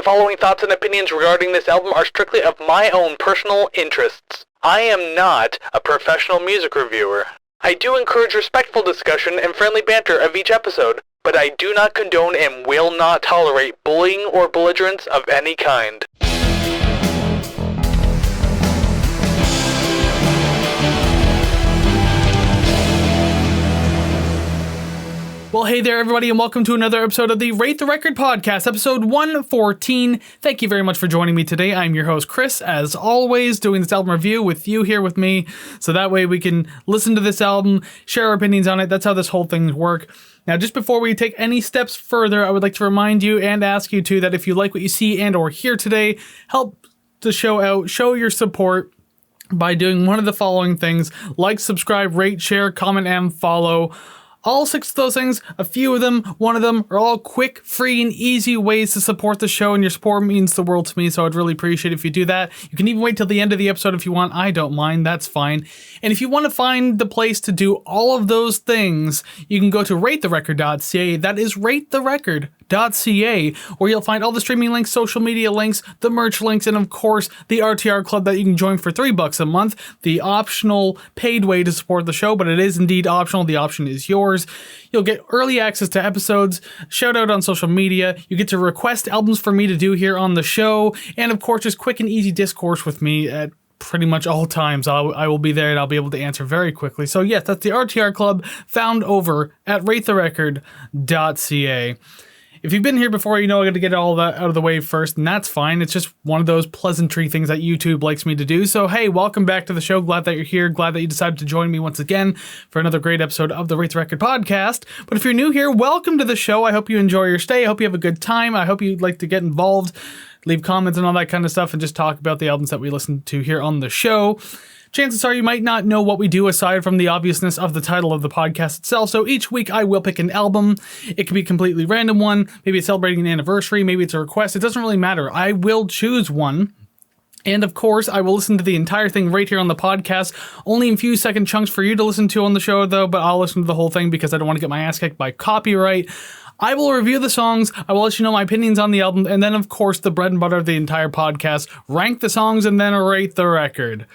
The following thoughts and opinions regarding this album are strictly of my own personal interests. I am not a professional music reviewer. I do encourage respectful discussion and friendly banter of each episode, but I do not condone and will not tolerate bullying or belligerence of any kind. Well, hey there, everybody, and welcome to another episode of the Rate the Record podcast, episode 114. Thank you very much for joining me today. I'm your host, Chris, as always, doing this album review with you here with me, so that way we can listen to this album, share our opinions on it. That's how this whole thing works. Now, just before we take any steps further, I would like to remind you and ask you too that if you like what you see and or hear today, help the show out, show your support by doing one of the following things: like, subscribe, rate, share, comment, and follow. All 6 of those things, a few of them, one of them, are all quick, free, and easy ways to support the show, and your support means the world to me, so I'd really appreciate it if you do that. You can even wait till the end of the episode if you want. I don't mind, that's fine. And if you want to find the place to do all of those things, you can go to ratetherecord.ca. That is ratetherecord.ca, where you'll find all the streaming links, social media links, the merch links, and of course, the RTR Club that you can join for $3 a month, the optional paid way to support the show, but it is indeed optional. The option is yours. You'll get early access to episodes, shout out on social media, you get to request albums for me to do here on the show, and of course, just quick and easy discourse with me at pretty much all times. I will be there and I'll be able to answer very quickly. So yes, that's the RTR Club found over at ratetherecord.ca. If you've been here before, you know I got to get all that out of the way first, and that's fine. It's just one of those pleasantry things that YouTube likes me to do. So hey, welcome back to the show. Glad that you're here. Glad that you decided to join me once again for another great episode of the Rate the Record podcast. But if you're new here, welcome to the show. I hope you enjoy your stay. I hope you have a good time. I hope you'd like to get involved, leave comments and all that kind of stuff, and just talk about the albums that we listen to here on the show. Chances are you might not know what we do aside from the obviousness of the title of the podcast itself, so each week I will pick an album. It could be a completely random one, maybe it's celebrating an anniversary, maybe it's a request, it doesn't really matter. I will choose one, and of course I will listen to the entire thing right here on the podcast, only in few second chunks for you to listen to on the show though, but I'll listen to the whole thing because I don't want to get my ass kicked by copyright. I will review the songs, I will let you know my opinions on the album, and then of course the bread and butter of the entire podcast, rank the songs and then rate the record.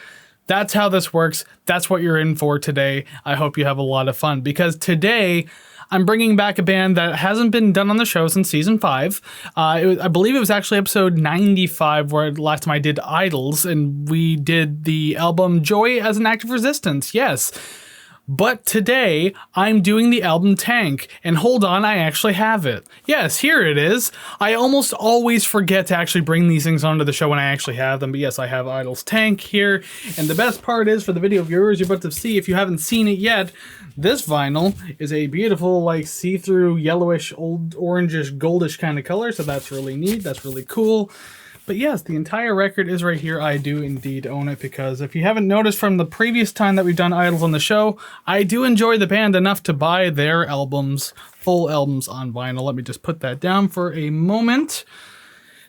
That's how this works. That's what you're in for today. I hope you have a lot of fun, because today I'm bringing back a band that hasn't been done on the show since season 5. I believe it was actually episode 95 where last time I did Idols, and we did the album Joy as an Act of Resistance. Yes. But today, I'm doing the album Tangk, and hold on, I actually have it. Yes, here it is. I almost always forget to actually bring these things onto the show when I actually have them, but yes, I have Idol's Tangk here, and the best part is, for the video viewers, you're about to see, if you haven't seen it yet, this vinyl is a beautiful, like, see-through, yellowish, old orangish, goldish kind of color, so that's really neat, that's really cool. But yes, the entire record is right here. I do indeed own it, because if you haven't noticed from the previous time that we've done Idols on the show, I do enjoy the band enough to buy their albums, full albums on vinyl. Let me just put that down for a moment,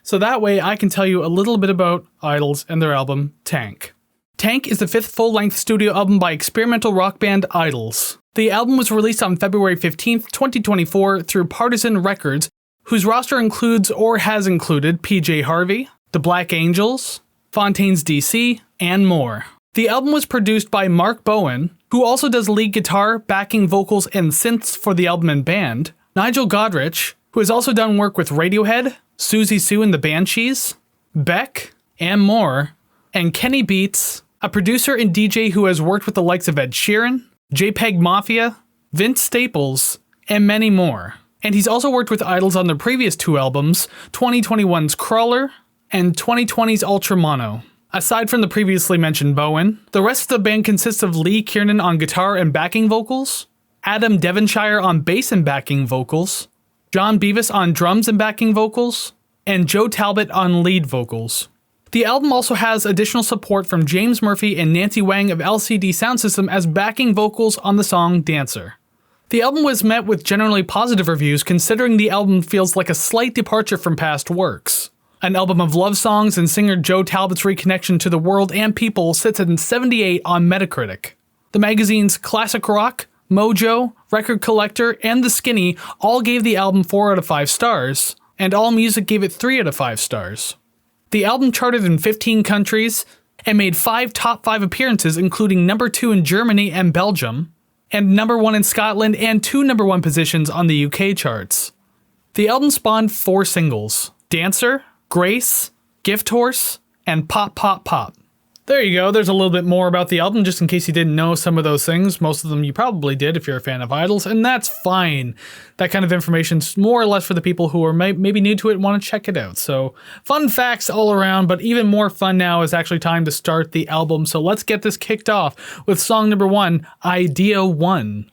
so that way I can tell you a little bit about Idols and their album Tangk. Tangk is the 5th full-length studio album by experimental rock band Idols. The album was released on February 15th, 2024 through Partisan Records, whose roster includes or has included PJ Harvey, The Black Angels, Fontaines DC, and more. The album was produced by Mark Bowen, who also does lead guitar, backing vocals, and synths for the album and band, Nigel Godrich, who has also done work with Radiohead, Susie Sue and the Banshees, Beck, and more, and Kenny Beats, a producer and DJ who has worked with the likes of Ed Sheeran, JPEG Mafia, Vince Staples, and many more. And he's also worked with Idols on their previous 2 albums, 2021's Crawler and 2020's Ultra Mono. Aside from the previously mentioned Bowen, the rest of the band consists of Lee Kiernan on guitar and backing vocals, Adam Devonshire on bass and backing vocals, John Beavis on drums and backing vocals, and Joe Talbot on lead vocals. The album also has additional support from James Murphy and Nancy Wang of LCD Sound System as backing vocals on the song Dancer. The album was met with generally positive reviews, considering the album feels like a slight departure from past works. An album of love songs and singer Joe Talbot's reconnection to the world and people sits at 78 on Metacritic. The magazine's Classic Rock, Mojo, Record Collector, and The Skinny all gave the album 4 out of 5 stars, and AllMusic gave it 3 out of 5 stars. The album charted in 15 countries and made 5 top 5 appearances, including number 2 in Germany and Belgium, and number 1 in Scotland and 2 number 1 positions on the UK charts. The album spawned 4 singles: Dancer, Grace, Gift Horse, and Pop Pop Pop. There you go, there's a little bit more about the album, just in case you didn't know some of those things. Most of them you probably did if you're a fan of Idols, and that's fine. That kind of information's more or less for the people who are maybe new to it and want to check it out. So, fun facts all around, but even more fun now is actually time to start the album. So let's get this kicked off with song number 1, Idea 1.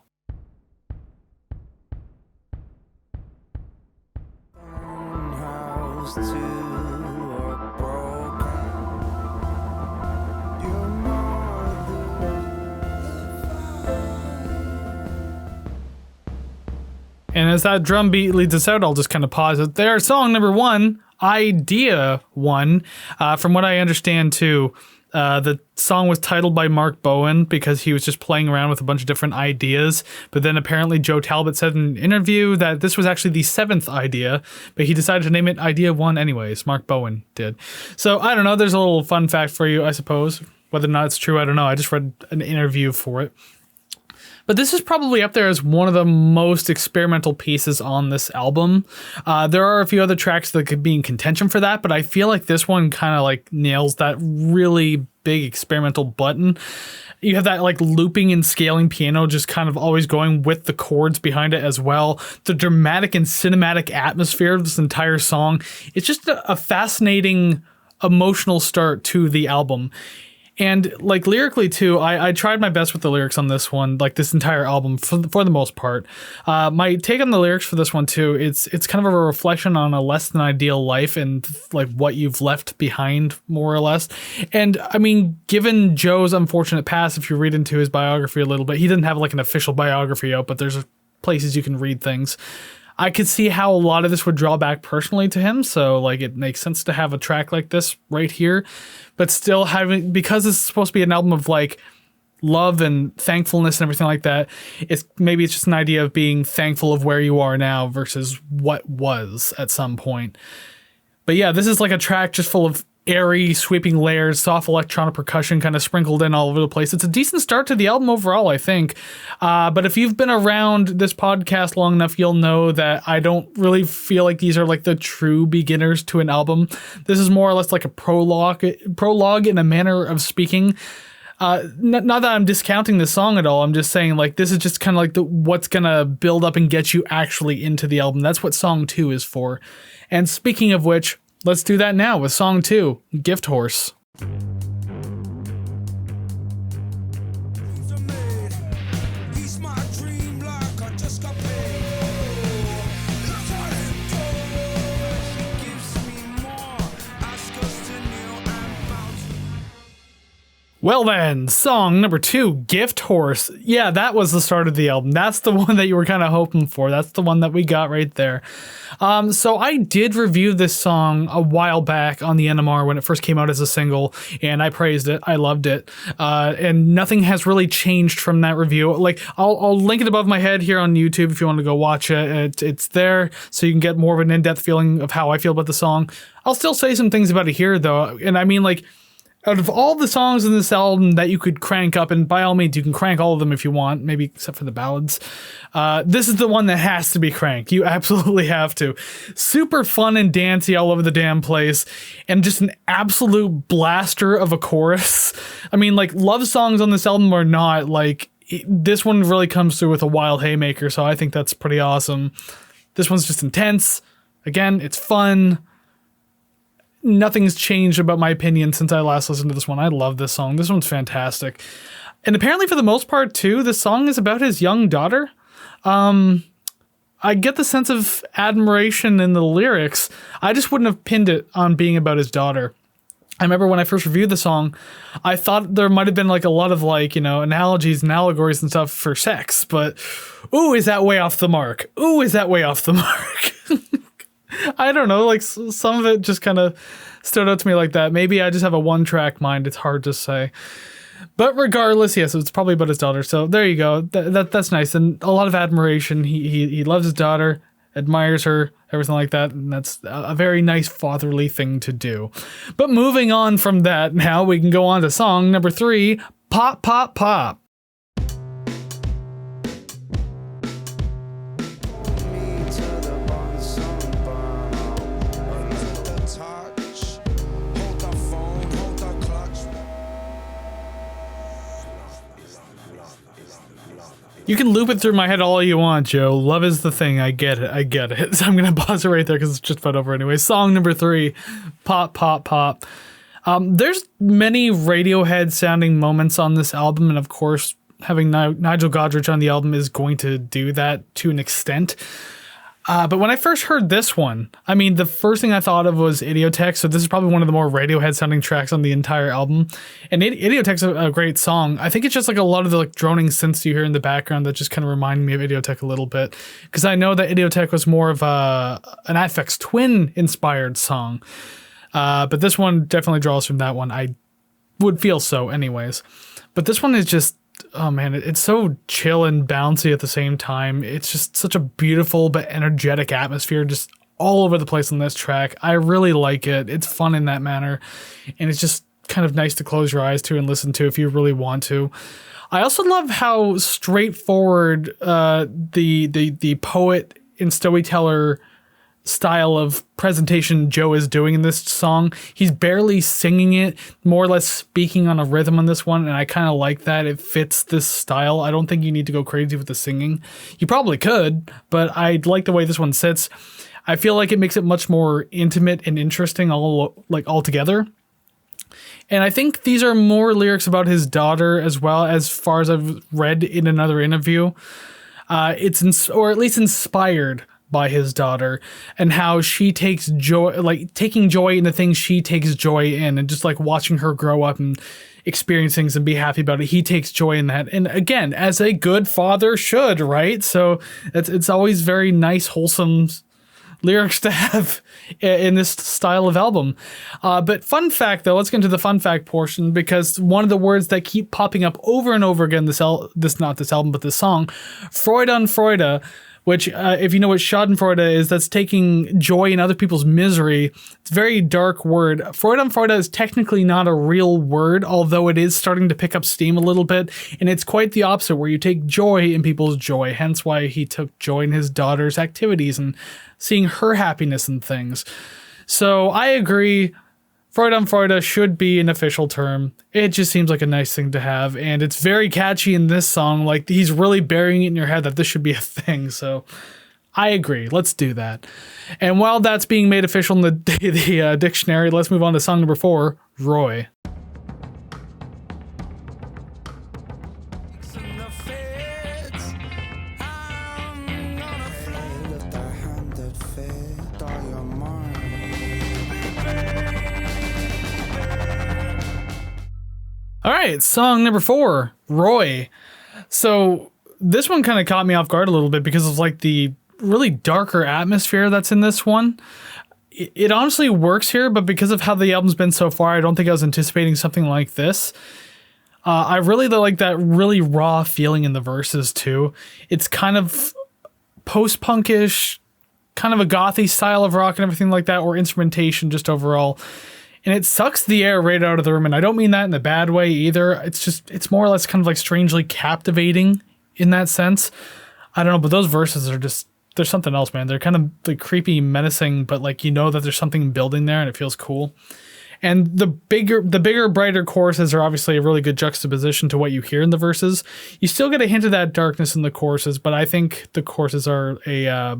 And as that drum beat leads us out, I'll just kind of pause it there. Song number 1, Idea 1. From what I understand too, the song was titled by Mark Bowen because he was just playing around with a bunch of different ideas. But then apparently Joe Talbot said in an interview that this was actually the 7th idea, but he decided to name it Idea 1 anyways. Mark Bowen did. So I don't know, there's a little fun fact for you, I suppose. Whether or not it's true, I don't know. I just read an interview for it. But this is probably up there as one of the most experimental pieces on this album. There are a few other tracks that could be in contention for that, but I feel like this one kind of like nails that really big experimental button. You have that like looping and scaling piano just kind of always going with the chords behind it as well. The dramatic and cinematic atmosphere of this entire song. It's just a fascinating emotional start to the album. And like lyrically too, I tried my best with the lyrics on this one, like this entire album for the most part. My take on the lyrics for this one too, it's kind of a reflection on a less than ideal life and like what you've left behind more or less. And I mean, given Joe's unfortunate past, if you read into his biography a little bit, he didn't have like an official biography out, but there's places you can read things. I could see how a lot of this would draw back personally to him, so like it makes sense to have a track like this right here, but still having, because this is supposed to be an album of like love and thankfulness and everything like that, it's just an idea of being thankful of where you are now versus what was at some point. But yeah, this is like a track just full of airy, sweeping layers, soft electronic percussion kind of sprinkled in all over the place. It's a decent start to the album overall, I think. But if you've been around this podcast long enough, you'll know that I don't really feel like these are like the true beginners to an album. This is more or less like a prologue in a manner of speaking. Not that I'm discounting the song at all. I'm just saying like this is just kind of like what's gonna build up and get you actually into the album. That's what song 2 is for. And speaking of which, let's do that now with song 2, Gift Horse. Well then, song number 2, Gift Horse. Yeah, that was the start of the album. That's the one that you were kind of hoping for. That's the one that we got right there. So I did review this song a while back on the NMR when it first came out as a single, and I praised it. I loved it. And nothing has really changed from that review. Like, I'll link it above my head here on YouTube if you want to go watch it. It's there, so you can get more of an in-depth feeling of how I feel about the song. I'll still say some things about it here, though. And I mean, like, out of all the songs in this album that you could crank up, and by all means, you can crank all of them if you want, maybe except for the ballads, this is the one that has to be cranked. You absolutely have to. Super fun and dancey all over the damn place, and just an absolute blaster of a chorus. I mean, like, love songs on this album or not, like, this one really comes through with a wild haymaker, so I think that's pretty awesome. This one's just intense. Again, it's fun. Nothing's changed about my opinion since I last listened to this one. I love this song. This one's fantastic. And apparently for the most part too, the song is about his young daughter. I get the sense of admiration in the lyrics. I just wouldn't have pinned it on being about his daughter. I remember when I first reviewed the song, I thought there might have been like a lot of like, you know, analogies and allegories and stuff for sex, but ooh, is that way off the mark? Ooh, is that way off the mark? I don't know, like some of it just kind of stood out to me like that. Maybe I just have a one-track mind. It's hard to say. But regardless, yes, it's probably about his daughter. So there you go. That's nice. And a lot of admiration. He loves his daughter, admires her, everything like that. And that's a very nice fatherly thing to do. But moving on from that, now we can go on to song number 3, Pop, Pop, Pop. You can loop it through my head all you want, Joe. Love is the thing. I get it. So I'm going to pause it right there because it's just about over anyway. Song number 3, Pop, Pop, Pop. There's many Radiohead sounding moments on this album. And of course, having Nigel Godrich on the album is going to do that to an extent. But when I first heard this one, I mean, the first thing I thought of was Idiotech. So this is probably one of the more Radiohead sounding tracks on the entire album. And Idiotech's a great song. I think it's just like a lot of the like droning synths you hear in the background that just kind of remind me of Idiotech a little bit. Because I know that Idiotech was more of an Aphex Twin inspired song. But this one definitely draws from that one. I would feel so anyways. But this one is just, oh man, it's so chill and bouncy at the same time. It's just such a beautiful but energetic atmosphere just all over the place on this track. I really like it. It's fun in that manner. And it's just kind of nice to close your eyes to and listen to if you really want to. I also love how straightforward the poet and storyteller style of presentation Joe is doing in this song. He's barely singing it, more or less speaking on a rhythm on this one, and I kind of like that. It fits this style. I don't think you need to go crazy with the singing. You probably could, but I like the way this one sits. I feel like it makes it much more intimate and interesting all together. And I think these are more lyrics about his daughter as well, as far as I've read in another interview. Or at least inspired by his daughter, and how she takes joy, like taking joy in the things she takes joy in, and just like watching her grow up and experience things and be happy about it. He takes joy in that. And again, as a good father should, right? So it's always very nice, wholesome lyrics to have in this style of album. But fun fact though, let's get into the fun fact portion, because one of the words that keep popping up over and over again, this song, Freude an Freude, which, if you know what Schadenfreude is, that's taking joy in other people's misery. It's a very dark word. Freude an Freude is technically not a real word, although it is starting to pick up steam a little bit. And it's quite the opposite, where you take joy in people's joy. Hence why he took joy in his daughter's activities and seeing her happiness and things. So I agree. Freude an Freude should be an official term. It just seems like a nice thing to have, and it's very catchy in this song. Like, he's really burying it in your head that this should be a thing, so I agree. Let's do that. And while that's being made official in the dictionary, let's move on to song number 4, Roy. All right, song number 4, Roy. So this one kind of caught me off guard a little bit because of like the really darker atmosphere that's in this one. It honestly works here, but because of how the album's been so far, I don't think I was anticipating something like this. I really like that really raw feeling in the verses too. It's kind of post-punkish, kind of a gothy style of rock and everything like that, or instrumentation just overall. And it sucks the air right out of the room. And I don't mean that in a bad way either. It's more or less kind of like strangely captivating in that sense. I don't know, but those verses are just, there's something else, man. They're kind of like creepy, menacing, but like, you know that there's something building there and it feels cool. And the bigger, brighter choruses are obviously a really good juxtaposition to what you hear in the verses. You still get a hint of that darkness in the choruses, but I think the choruses are a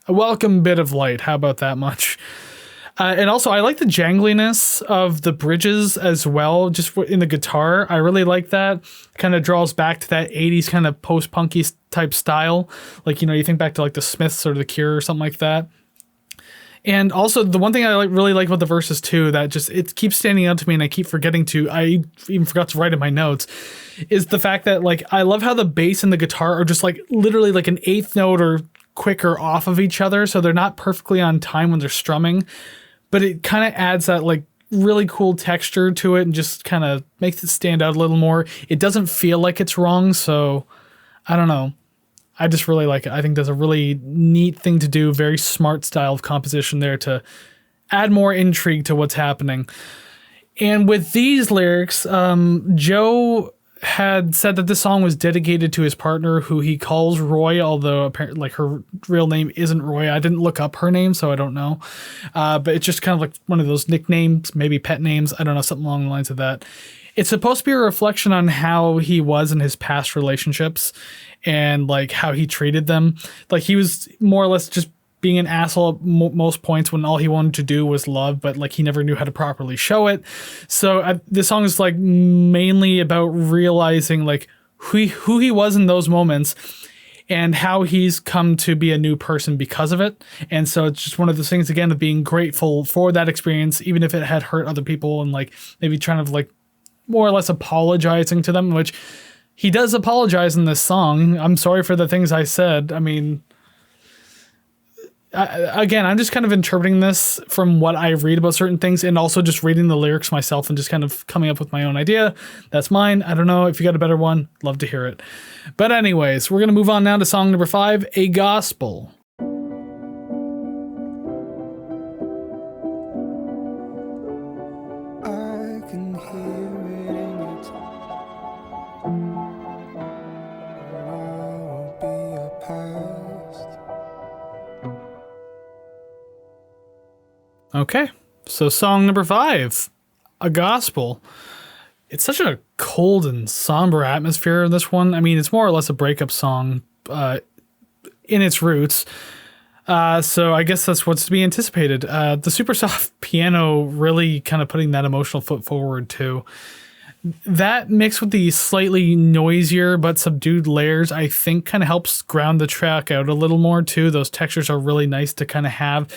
welcome bit of light. How about that much? And also, I like the jangliness of the bridges as well, just in the guitar. I really like that. Kind of draws back to that 80s kind of post-punky type style. Like, you know, you think back to like the Smiths or the Cure or something like that. And also, the one thing I really like about the verses too, that just, it keeps standing out to me and I keep forgetting to, I even forgot to write in my notes, is the fact that like, I love how the bass and the guitar are just like literally like an eighth note or quicker off of each other. So they're not perfectly on time when they're strumming. But it kind of adds that like really cool texture to it and just kind of makes it stand out a little more. It doesn't feel like it's wrong, so I don't know. I just really like it. I think that's a really neat thing to do. Very smart style of composition there to add more intrigue to what's happening. And with these lyrics, Joe had said that this song was dedicated to his partner, who he calls Roy, although apparently like her real name isn't Roy. I didn't look up her name, so I don't know. But it's just kind of like one of those nicknames, maybe pet names. I don't know, something along the lines of that. It's supposed to be a reflection on how he was in his past relationships and like how he treated them. Like he was more or less just being an asshole at most points when all he wanted to do was love, but like he never knew how to properly show it. So this song is like mainly about realizing like who he was in those moments and how he's come to be a new person because of it. And so it's just one of those things, again, of being grateful for that experience, even if it had hurt other people, and like maybe trying to like more or less apologizing to them, which he does apologize in this song. I'm sorry for the things I said. I mean, again, I'm just kind of interpreting this from what I read about certain things and also just reading the lyrics myself and just kind of coming up with my own idea. That's mine. I don't know if you got a better one. Love to hear it. But anyways, we're going to move on now to song number 5, A Gospel. Okay, so song number 5, A Gospel. It's such a cold and somber atmosphere in this one. I mean, it's more or less a breakup song in its roots. So I guess that's what's to be anticipated. The super soft piano really kind of putting that emotional foot forward too. That mixed with the slightly noisier but subdued layers, I think kind of helps ground the track out a little more too. Those textures are really nice to kind of have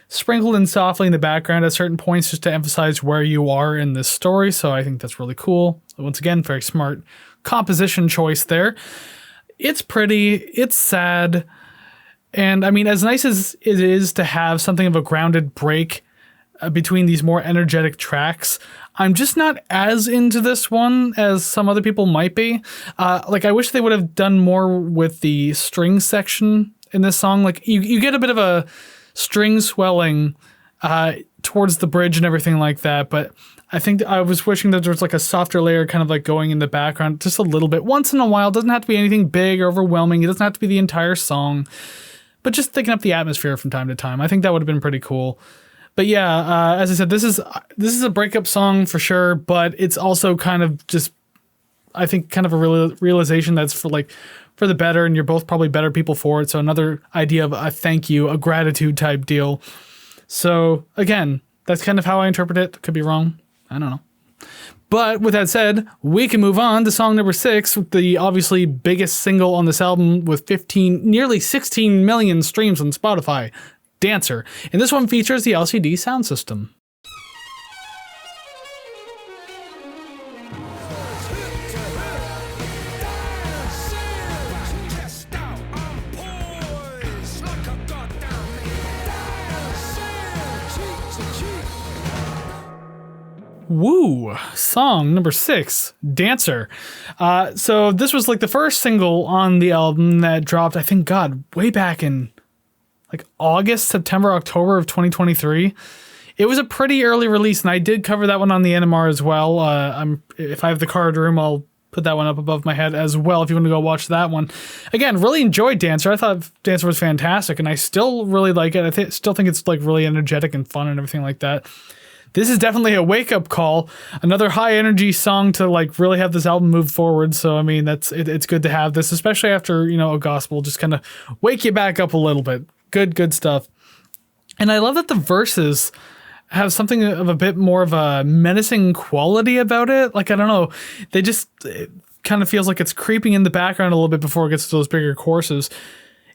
sprinkled in softly in the background at certain points just to emphasize where you are in this story. So I think that's really cool. Once again, very smart composition choice there. It's pretty, it's sad. And I mean, as nice as it is to have something of a grounded break between these more energetic tracks, I'm just not as into this one as some other people might be. Like I wish they would have done more with the string section in this song. Like you get a bit of a string swelling towards the bridge and everything like that, but I think I was wishing that there was like a softer layer kind of like going in the background just a little bit once in a while. It doesn't have to be anything big or overwhelming. It doesn't have to be the entire song, but just thinking up the atmosphere from time to time. I think that would have been pretty cool. But yeah, as I said, this is a breakup song for sure, but it's also kind of just, I think, kind of a realization that's for the better, and you're both probably better people for it. So another idea of a thank you, a gratitude type deal. So again, that's kind of how I interpret it. Could be wrong. I don't know. But with that said, we can move on to song number 6, the obviously biggest single on this album with nearly 16 million streams on Spotify, Dancer. And this one features the LCD sound system. Woo! Song number 6, Dancer. So this was like the first single on the album that dropped, I think, way back in like August, September, October of 2023. It was a pretty early release, and I did cover that one on the NMR as well. If I have the card room, I'll put that one up above my head as well if you want to go watch that one. Again, really enjoyed Dancer. I thought Dancer was fantastic, and I still really like it. I still think it's like really energetic and fun and everything like that. This is definitely a wake-up call. Another high-energy song to like really have this album move forward. So I mean, it's good to have this, especially after A Gospel, just kind of wake you back up a little bit. Good stuff. And I love that the verses have something of a bit more of a menacing quality about it. Like, I don't know, it kind of feels like it's creeping in the background a little bit before it gets to those bigger choruses.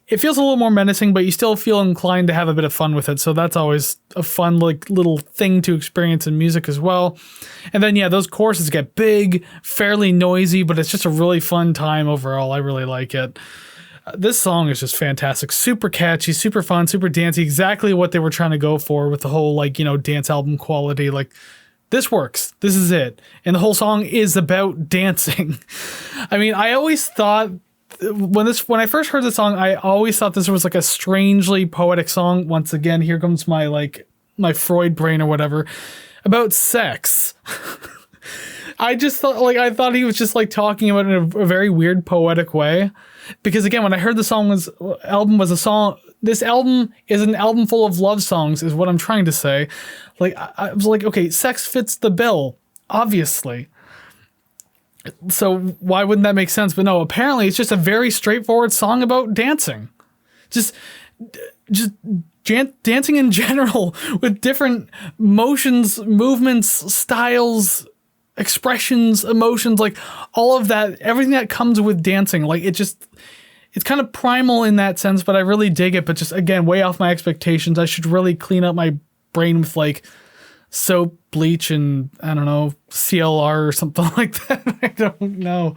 It feels a little more menacing, but you still feel inclined to have a bit of fun with it. So that's always a fun like little thing to experience in music as well. And then, yeah, those choruses get big, fairly noisy, but it's just a really fun time overall. I really like it. This song is just fantastic. Super catchy, super fun, super dancey. Exactly what they were trying to go for with the whole like, dance album quality. Like, this works. This is it. And the whole song is about dancing. I mean, I always thought when I first heard the song, I always thought this was like a strangely poetic song. Once again, here comes my Freud brain or whatever about sex. I just thought I thought he was just like talking about it in a very weird poetic way. Because again, when I heard this album was a song, this album is an album full of love songs, is what I'm trying to say. Like I was like, okay, sex fits the bill, obviously. So why wouldn't that make sense? But no, apparently it's just a very straightforward song about dancing. Just dancing in general with different motions, movements, styles, expressions, emotions, like all of that, everything that comes with dancing. Like it's kind of primal in that sense, but I really dig it. But just again, way off my expectations. I should really clean up my brain with like soap, bleach, and I don't know, CLR or something like that. I don't know.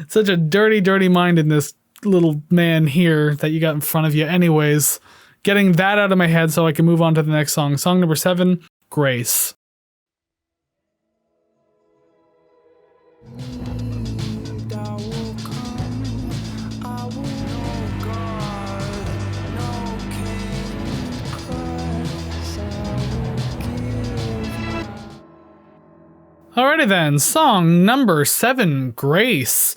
Such a dirty mind in this little man here that you got in front of you. Anyways, getting that out of my head so I can move on to the next song. Song number 7, Grace. Alrighty then, song number 7, Grace.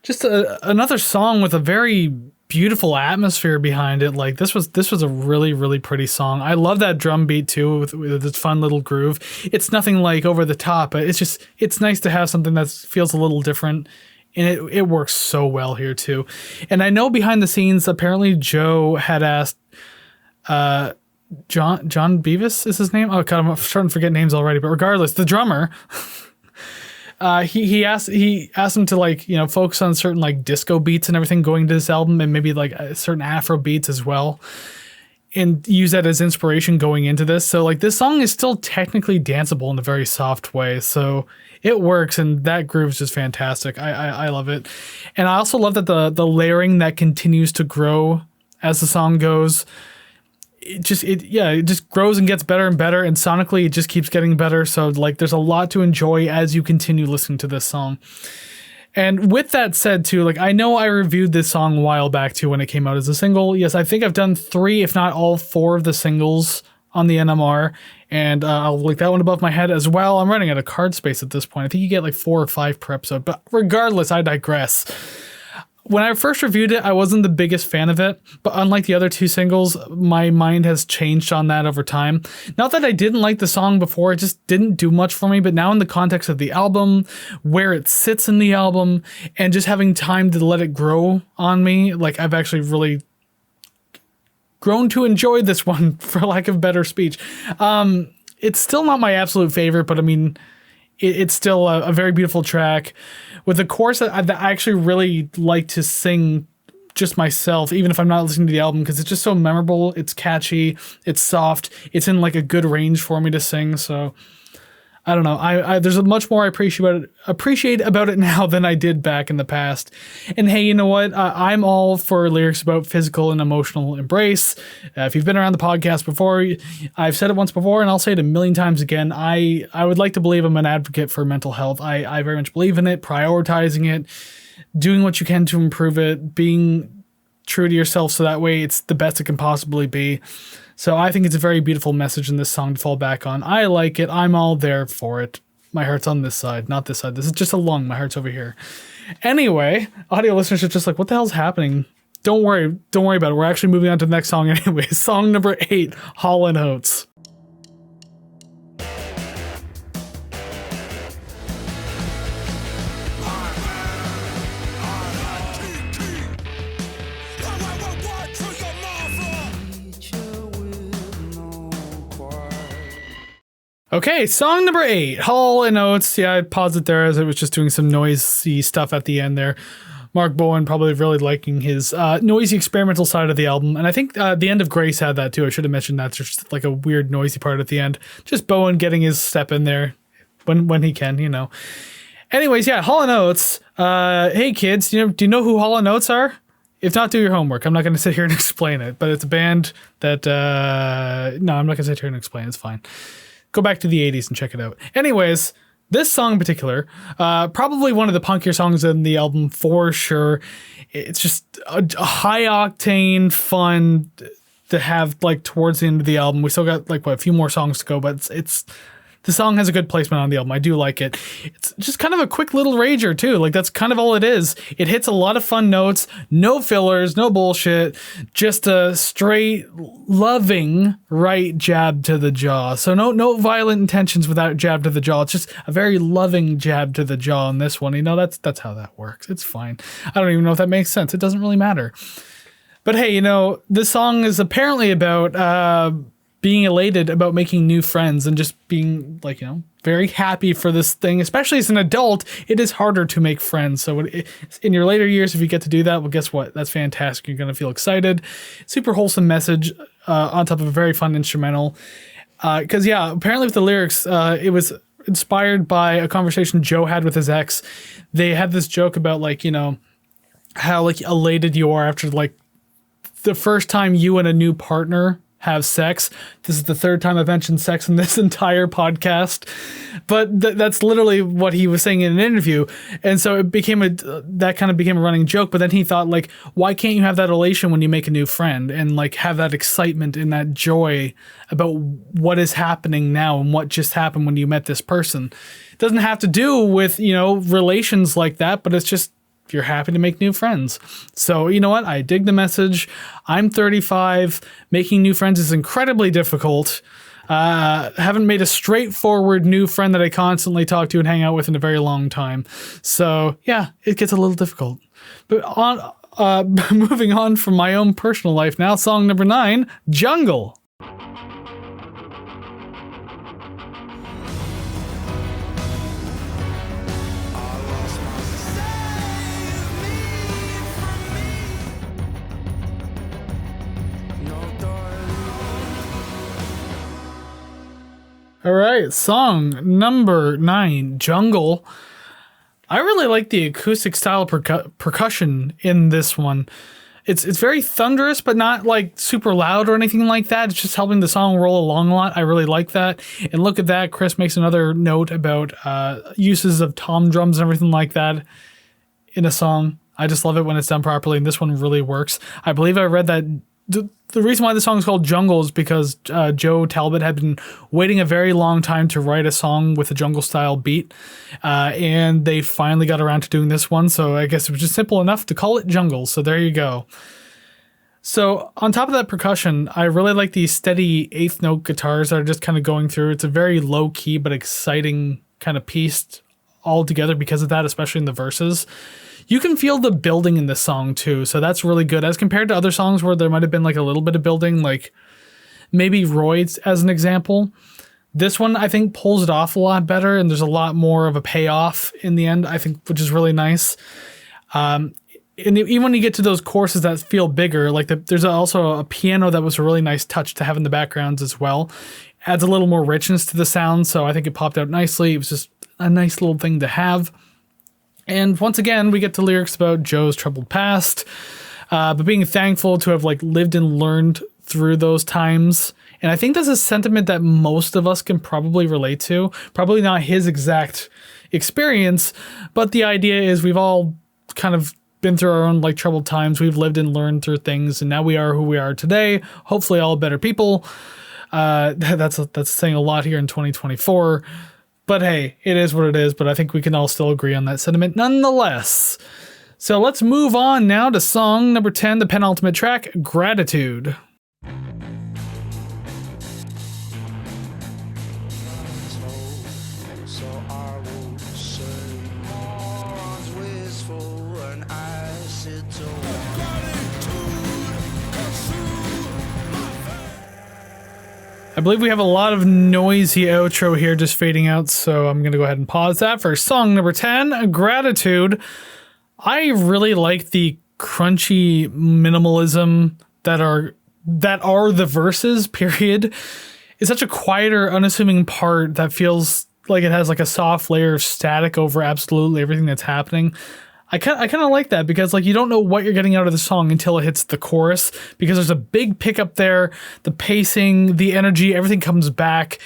Just another song with a very beautiful atmosphere behind it. Like this was a really pretty song. I love that drum beat too with its fun little groove. It's nothing like over the top, but it's nice to have something that feels a little different. And it works so well here too. And I know behind the scenes, apparently Joe had asked John Beavis is his name? Oh god, I'm starting to forget names already. But regardless, the drummer, he asked him to like, you know, focus on certain like disco beats and everything going to this album, and maybe like certain Afro beats as well, and use that as inspiration going into this. So like this song is still technically danceable in a very soft way. So it works, and that groove is just fantastic. I love it, and I also love that the layering that continues to grow as the song goes. It just grows and gets better and better, and sonically it just keeps getting better. So like there's a lot to enjoy as you continue listening to this song. And with that said too, like I know I reviewed this song a while back too when it came out as a single. Yes, I think I've done 3, if not all 4 of the singles on the NMR, and I'll link that one above my head as well. I'm running out of card space at this point. I think you get like 4 or 5 per episode, but regardless, I digress. When I first reviewed it, I wasn't the biggest fan of it, but unlike the other 2 singles, my mind has changed on that over time. Not that I didn't like the song before, it just didn't do much for me, but now in the context of the album, where it sits in the album, and just having time to let it grow on me, like I've actually really grown to enjoy this one, for lack of better speech. It's still not my absolute favorite, but I mean, it's still a very beautiful track with a chorus that I actually really like to sing just myself, even if I'm not listening to the album, because it's just so memorable. It's catchy. It's soft. It's in like a good range for me to sing. So I don't know. I there's a much more I appreciate about it now than I did back in the past. And hey, you know what? I'm all for lyrics about physical and emotional embrace. If you've been around the podcast before, I've said it once before, and I'll say it a million times again. I would like to believe I'm an advocate for mental health. I very much believe in it, prioritizing it, doing what you can to improve it, being true to yourself so that way it's the best it can possibly be. So I think it's a very beautiful message in this song to fall back on. I like it. I'm all there for it. My heart's on this side, not this side. This is just a lung. My heart's over here. Anyway, audio listeners are just like, what the hell's happening? Don't worry about it. We're actually moving on to the next song anyway. Song number 8, Hall & Oates. Okay, song number 8, Hall & Oates. Yeah, I paused it there as I was just doing some noisy stuff at the end there. Mark Bowen probably really liking his noisy experimental side of the album. And I think the end of Grace had that too. I should have mentioned that. There's just like a weird noisy part at the end. Just Bowen getting his step in there when he can, you know. Anyways, yeah, Hall & Oates. Hey kids, do you know who Hall & Oates are? If not, do your homework. I'm not going to sit here and explain it. But it's a band that... no, I'm not going to sit here and explain it. It's fine. Go back to the 80s and check it out. Anyways, This song in particular, probably one of the punkier songs in the album for sure. It's just a high octane fun to have like towards the end of the album. We still got like a few more songs to go, but it's the song has a good placement on the album. I do like it. It's just kind of a quick little rager too. Like that's kind of all it is. It hits a lot of fun notes, no fillers, no bullshit, just a straight loving right jab to the jaw. So no violent intentions with that jab to the jaw. It's just a very loving jab to the jaw in this one. You know, that's how that works. It's fine. I don't even know if that makes sense. It doesn't really matter. But hey, you know, this song is apparently about being elated about making new friends and just being like, you know, very happy for this thing. Especially as an adult, it is harder to make friends. So in your later years, if you get to do that, well, guess what? That's fantastic. You're going to feel excited. Super wholesome message on top of a very fun instrumental. Because, yeah, apparently with the lyrics, it was inspired by a conversation Joe had with his ex. They had this joke about, like, you know, how, like, elated you are after, like, the first time you and a new partner have sex. This is the third time I've mentioned sex in this entire podcast, but that's literally what he was saying in an interview. And so it became that kind of became a running joke, but then he thought, like, why can't you have that elation when you make a new friend and like have that excitement and that joy about what is happening now and what just happened when you met this person? It doesn't have to do with, you know, relations like that, but it's just, you're happy to make new friends. So, you know what? I dig the message. I'm 35. Making new friends is incredibly difficult. Haven't made a straightforward new friend that I constantly talk to and hang out with in a very long time. So, yeah, it gets a little difficult. But moving on from my own personal life now, song number 9, Jungle. All right, song number 9, Jungle. I really like the acoustic style percussion in this one. It's very thunderous, but not like super loud or anything like that. It's just helping the song roll along a lot. I really like that. And look at that, Chris makes another note about uses of tom drums and everything like that in a song. I just love it when it's done properly, and this one really works. I believe I read that the reason why the song is called Jungle is because Joe Talbot had been waiting a very long time to write a song with a jungle-style beat, and they finally got around to doing this one, so I guess it was just simple enough to call it Jungle, so there you go. So on top of that percussion, I really like these steady eighth note guitars that are just kind of going through. It's a very low-key but exciting kind of piece all together because of that, especially in the verses. You can feel the building in this song too, so that's really good as compared to other songs where there might have been like a little bit of building, like maybe Roy's as an example. This one I think pulls it off a lot better, and there's a lot more of a payoff in the end, I think, which is really nice. And even when you get to those choruses that feel bigger, like there's also a piano that was a really nice touch to have in the backgrounds as well. Adds a little more richness to the sound, so I think it popped out nicely. It was just a nice little thing to have. And once again, we get to lyrics about Joe's troubled past, but being thankful to have like lived and learned through those times. And I think that's a sentiment that most of us can probably relate to. Probably not his exact experience, but the idea is we've all kind of been through our own like troubled times. We've lived and learned through things, and now we are who we are today. Hopefully, all better people. That's saying a lot here in 2024. But hey, it is what it is, but I think we can all still agree on that sentiment nonetheless. So let's move on now to song number 10, the penultimate track, Gratitude. I believe we have a lot of noisy outro here just fading out, so I'm going to go ahead and pause that for song number 10, Gratitude. I really like the crunchy minimalism that are the verses, period. It's such a quieter, unassuming part that feels like it has like a soft layer of static over absolutely everything that's happening. I kind of like that because like you don't know what you're getting out of the song until it hits the chorus, because there's a big pickup there, the pacing, the energy, everything comes back.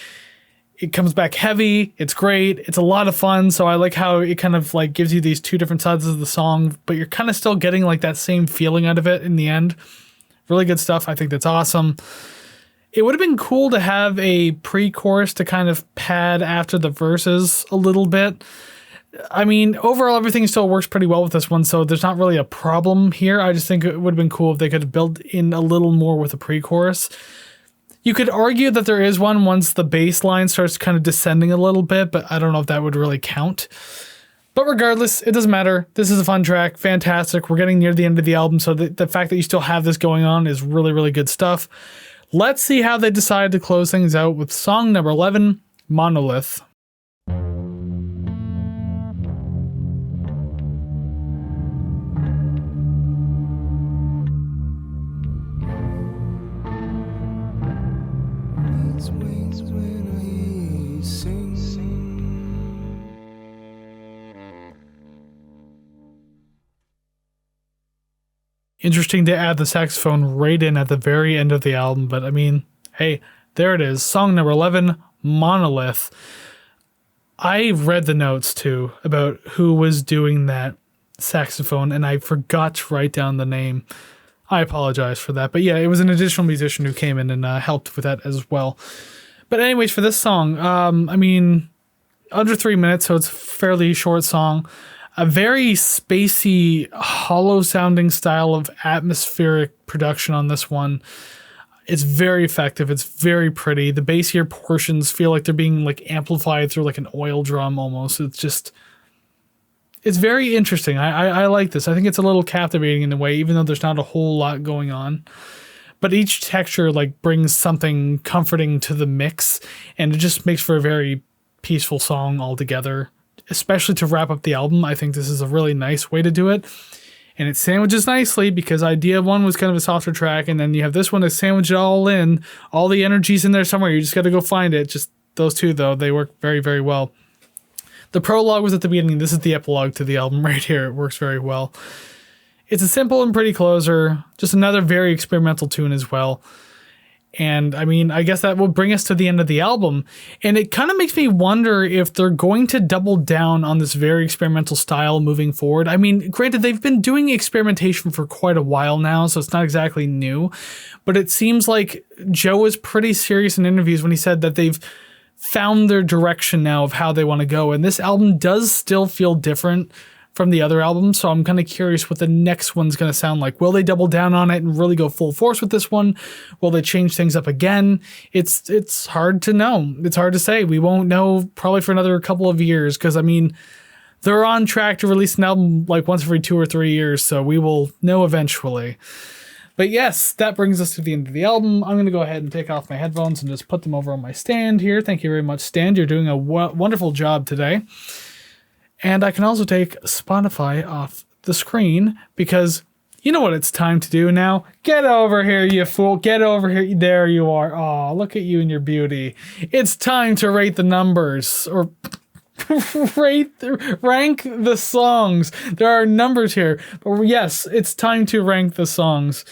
It comes back heavy. It's great. It's a lot of fun. So I like how it kind of like gives you these two different sides of the song, but you're kind of still getting like that same feeling out of it in the end. Really good stuff. I think that's awesome. It would have been cool to have a pre-chorus to kind of pad after the verses a little bit. I mean, overall, everything still works pretty well with this one, so there's not really a problem here. I just think it would have been cool if they could have built in a little more with a pre-chorus. You could argue that there is one once the bass line starts kind of descending a little bit, but I don't know if that would really count. But regardless, it doesn't matter. This is a fun track. Fantastic. We're getting near the end of the album, so the fact that you still have this going on is really, really good stuff. Let's see how they decide to close things out with song number 11, Monolith. Interesting to add the saxophone right in at the very end of the album, but I mean, hey, there it is. Song number 11, Monolith. I read the notes too about who was doing that saxophone, and I forgot to write down the name. I apologize for that. But yeah, it was an additional musician who came in and helped with that as well. But anyways, for this song, I mean, under 3 minutes, so it's a fairly short song. A very spacey, hollow-sounding style of atmospheric production on this one. It's very effective. It's very pretty. The bassier portions feel like they're being like amplified through like an oil drum almost. It's very interesting. I like this. I think it's a little captivating in a way, even though there's not a whole lot going on. But each texture like brings something comforting to the mix, and it just makes for a very peaceful song altogether. Especially to wrap up the album, I think this is a really nice way to do it. And it sandwiches nicely because Idea 1 was kind of a softer track, and then you have this one to sandwich it all in. All the energy's in there somewhere. You just got to go find it. Just those two, though, they work very, very well. The prologue was at the beginning. This is the epilogue to the album right here. It works very well. It's a simple and pretty closer. Just another very experimental tune as well. And I mean, I guess that will bring us to the end of the album. And it kind of makes me wonder if they're going to double down on this very experimental style moving forward. I mean, granted, they've been doing experimentation for quite a while now, so it's not exactly new. But it seems like Joe was pretty serious in interviews when he said that they've found their direction now of how they want to go. And this album does still feel different from the other albums, so I'm kind of curious what the next one's going to sound like. Will they double down on it and really go full force with this one? Will they change things up again? It's hard to know. It's hard to say. We won't know probably for another couple of years, because I mean, they're on track to release an album like once every 2 or 3 years, so we will know eventually. But yes, that brings us to the end of the album. I'm going to go ahead and take off my headphones and just put them over on my stand here. Thank you very much, stand. You're doing a wonderful job today. And I can also take Spotify off the screen because you know what it's time to do now? Get over here, you fool. Get over here. There you are. Oh, look at you and your beauty. It's time to rate the numbers, or rank the songs. There are numbers here. But yes, it's time to rank the songs.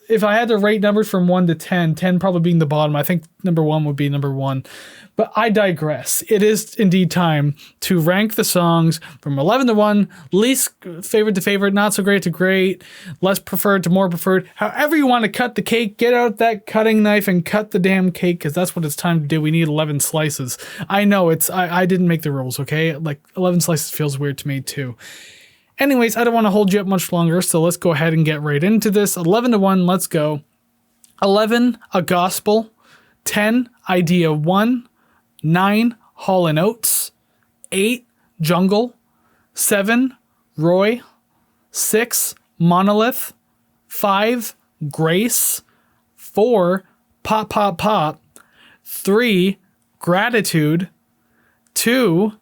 If I had to rate numbers from 1 to 10, 10 probably being the bottom, I think number 1 would be number 1. But I digress. It is indeed time to rank the songs from 11 to 1, least favorite to favorite, not so great to great, less preferred to more preferred. However you want to cut the cake, get out that cutting knife and cut the damn cake, because that's what it's time to do. We need 11 slices. I know, I didn't make the rules, okay? Like, 11 slices feels weird to me too. Anyways, I don't want to hold you up much longer, so let's go ahead and get right into this. 11 to 1, let's go. 11, A Gospel. 10, Idea 1. 9, Hall & Oates. 8, Jungle. 7, Roy. 6, Monolith. 5, Grace. 4, Pop Pop Pop. 3, Gratitude. 2,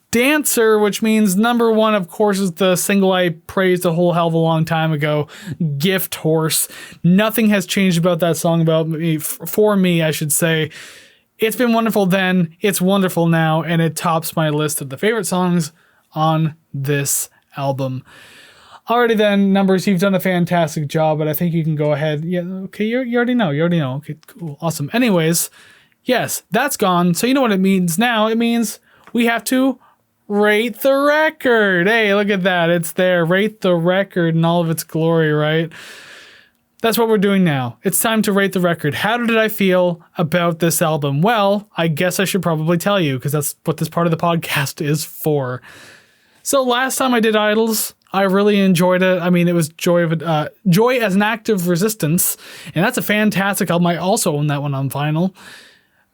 Dancer, which means number 1, of course, is the single I praised a whole hell of a long time ago, Gift Horse. Nothing has changed about that song for me, I should say. It's been wonderful then, it's wonderful now, and it tops my list of the favorite songs on this album. Alrighty then, numbers, you've done a fantastic job, but I think you can go ahead. Yeah, okay, you already know. Okay, cool, awesome. Anyways, Yes, that's gone. So you know what it means now? It means we have to rate the record. Hey, look at that. It's there. Rate the record in all of its glory, right? That's what we're doing now. It's time to rate the record. How did I feel about this album? Well, I guess I should probably tell you, because that's what this part of the podcast is for. So last time I did Idols, I really enjoyed it. I mean, it was Joy as an Act of Resistance, and that's a fantastic album. I also own that one on vinyl.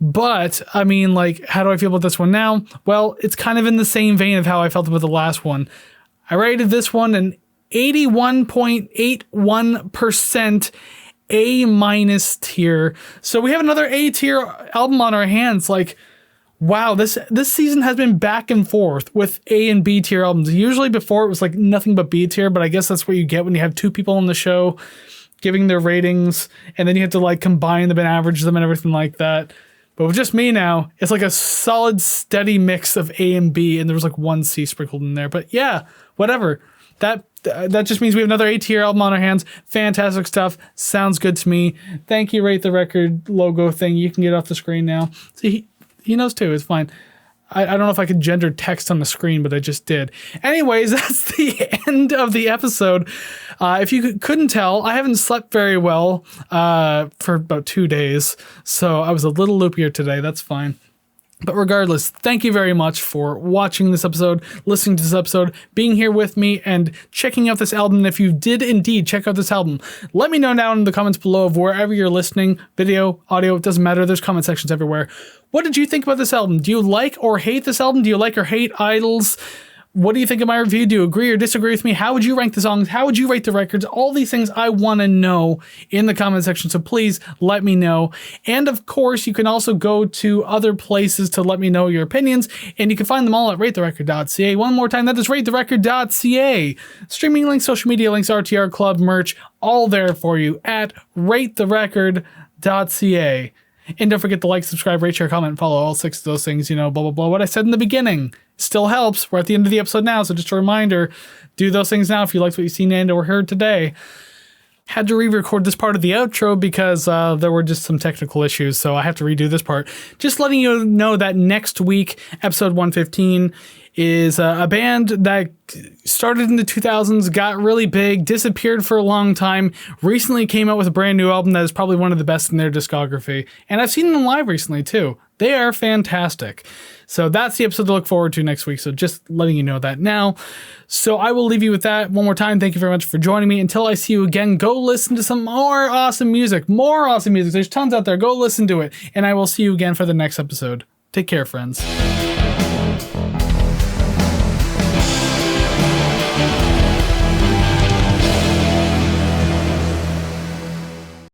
But, I mean, like, how do I feel about this one now? Well, it's kind of in the same vein of how I felt about the last one. I rated this one an 81.81% A- tier. So we have another A tier album on our hands. Like, wow, this season has been back and forth with A and B tier albums. Usually before it was like nothing but B tier, but I guess that's what you get when you have two people on the show giving their ratings, and then you have to like combine them and average them and everything like that. But with just me now, it's like a solid, steady mix of A and B, and there was like one C sprinkled in there. But yeah, whatever. That just means we have another A-tier album on our hands. Fantastic stuff. Sounds good to me. Thank you, Rate the Record logo thing. You can get off the screen now. See, he knows too. It's fine. I don't know if I could gender text on the screen, but I just did. Anyways, that's the end of the episode. If you couldn't tell, I haven't slept very well for about 2 days, so I was a little loopier today. That's fine. But regardless, thank you very much for watching this episode, listening to this episode, being here with me, and checking out this album. And if you did indeed check out this album, let me know down in the comments below of wherever you're listening, video, audio, it doesn't matter. There's comment sections everywhere. What did you think about this album? Do you like or hate this album? Do you like or hate Idols? What do you think of my review? Do you agree or disagree with me? How would you rank the songs? How would you rate the records? All these things I want to know in the comment section, so please let me know. And of course, you can also go to other places to let me know your opinions, and you can find them all at ratetherecord.ca. One more time, that is ratetherecord.ca. Streaming links, social media links, RTR Club merch, all there for you at ratetherecord.ca. And don't forget to like, subscribe, rate, share, comment, and follow all 6 of those things, you know, blah, blah, blah. What I said in the beginning still helps. We're at the end of the episode now, so just a reminder, do those things now if you liked what you've seen and or heard today. Had to re-record this part of the outro because there were just some technical issues, so I have to redo this part. Just letting you know that next week, episode 115, is a band that started in the 2000s, got really big, disappeared for a long time, recently came out with a brand new album that is probably one of the best in their discography. And I've seen them live recently too. They are fantastic. So that's the episode to look forward to next week. So just letting you know that now. So I will leave you with that one more time. Thank you very much for joining me. Until I see you again, go listen to some more awesome music. More awesome music. There's tons out there. Go listen to it. And I will see you again for the next episode. Take care, friends.